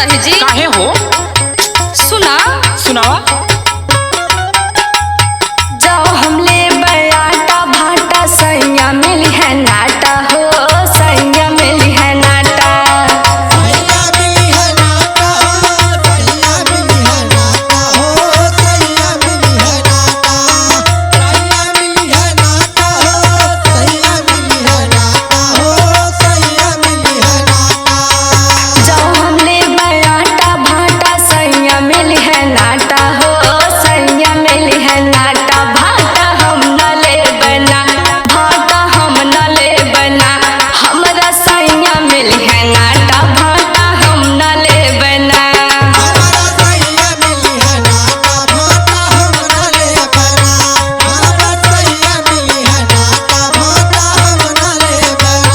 रहे जी। काहे हो? सुना सुनावा। जाओ हमले बयाटा भाटा सैया मिली है नाटा हो, सैया मिली है नाटा। सैया मिली है नाटा हो, सैया मिली है नाटा हो, सैया मिली है नाटा। सैया मिली है नाटा हो, सैया मिली है नाटा हो, सैया मिली है नाटा। जाओ हमले बयाटा भाटा सैया मिली है नाटा हो, सैया मिली है नाटा। भाटा हम न ले बना, भाटा हम न ले बना, हमरा सैया मिली है नाटा। भाटा हम न ले बना। हमारा सैया मिली है नाटा, भाटा हम न ले बना। हमारा सैया मिली है नाटा, भाटा हम न ले बना।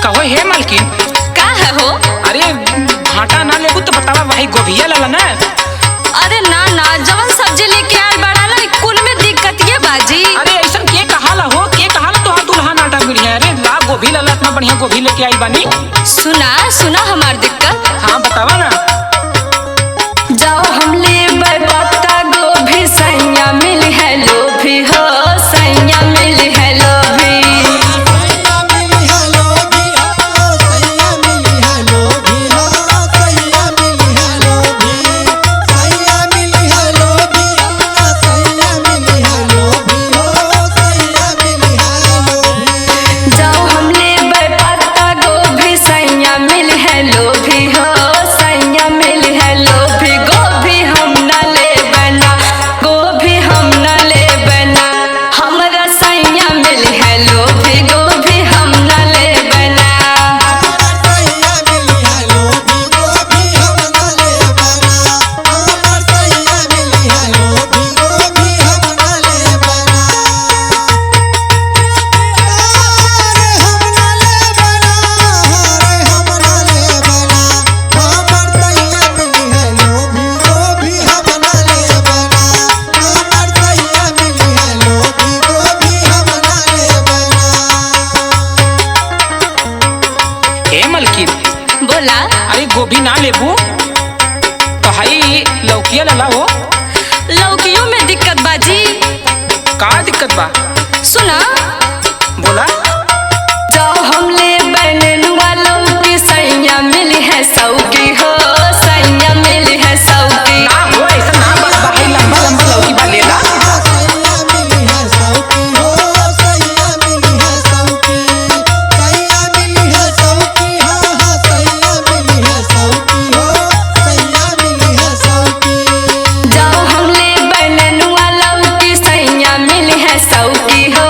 कहो हे मालकिन। का है हो? अरे भाटा ना लेबू तो बतावा वही गोभिया लाला ना। अरे ना ना, जवन सब्जी लेके आयल बड़ा ना कुल में दिक्कत ये बाजी। अरे ऐसा के कहाला हो, के कहाला तो हाँ दुल्हा नाटा बढ़िया। अरे ला गोभी लाला, इतना बढ़िया गोभी लेके आई बानी। सुना सुना हमार दिक्कत। हाँ बतावा ना। जाओ हम ले पत्ता गोभी सैया मिली है लोभी हो, सैया मिली है लोभी। सैया मिली है लोभी हो, सैया मिली है लोभी हो, सैया मिली है लोभी। सैया मिली है लोभी हो, सैया मिली है लोभी हो, सैया मिली है लोभी। जाओ हम ले पत्ता गोभी सैया मिली है लोभी हो, सैया मिली है लोभी। गोभी हम न ले बना, गोभी हम न ले बना, हमरा सैया मिली है लोभी। गोभी हम न ले बना। सैया मिली है लोभी, गोभी हम न ले बना। हमार सैया मिली है लोभी, गोभी हम न ले बना। अरे हम न ले बना, अरे हम न ले बना। हमार सैया मिली है लोभी, गोभी हम न ले बना। हमार सैया मिली है लोभी, गोभी हम न ले बना। हे मालकिन। बोला अरे गोभी ना लेबू तो हाई लौकिया लाला हो। लौकियों में दिक्कत बाजी। का दिक्कत बा? सुना बोला। जाओ हम ले बननुआ लौकी सैया मिली है सौकी हो, सैया मिली है सौकी। ना हो ऐसा ना बस भाई लंबा लंबा लौकी बा लेला। सैया मिली है सौकी हो, सैया मिली है सौकी। सैया मिली है सौकी, हाँ हाँ सैया मिली है सौकी हो, सैया मिली है सौकी। जाओ हम ले बननुआ लौकी सैया मिली है सौकी हो,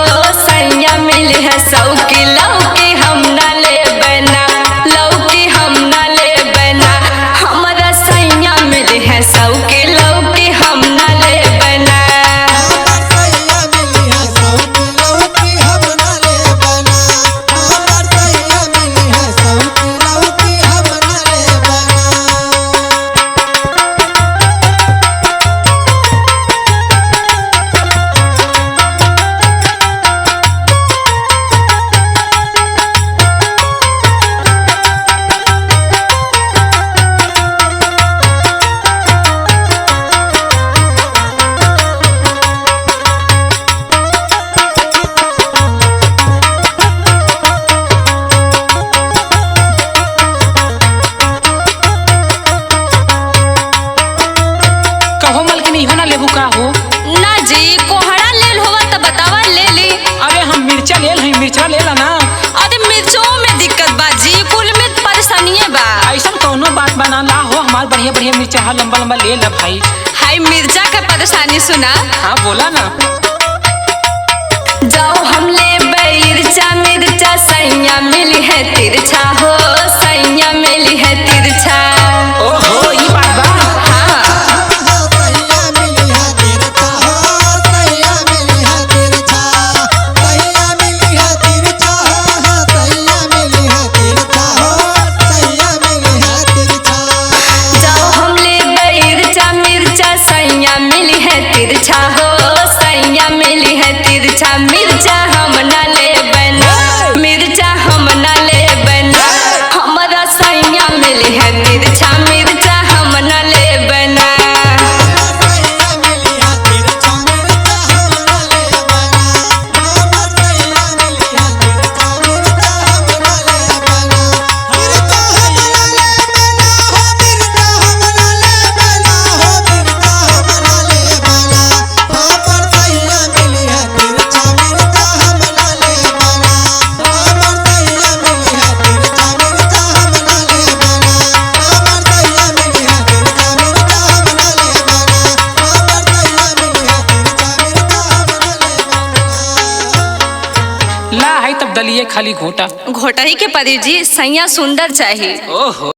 सैया मिली है सौकी। लौकी हम न ले बना, लौकी हम न ले बना, हमरा सैया मिली है सौकी। लौकी हम न ले बना। हमार सैया मिली है सौकी, लौकी हम न ले बना। हमार सैया मिली है सौकी, लौकी हम न ले बना। कहो मालकिन इहो ना लेबू का हो। ना जी, कोहड़ा लेल होवा त बतावा ले ली। अरे हम मिर्चा लेल हैं, मिर्चा लेला ना। अरे मिर्चों में दिक्कत बाजी, कुल में परेशानियां बा। ऐसा कौनो बात बना ला हो, हमार बढ़िया बढ़िया मिर्चा है लंबा लंबा ले ला भाई। हाय मिर्चा का परेशानी सुना। हाँ बोला ना। जाओ हम ले मिर्चा मिर्चा सैया मिली है तिरछा हो, सैया मिली है तिरछा। ओहो ई बात बा। दलिए खाली घोटा। घोटा ही के परी जी, सैया सुंदर चाहिए। ओहो।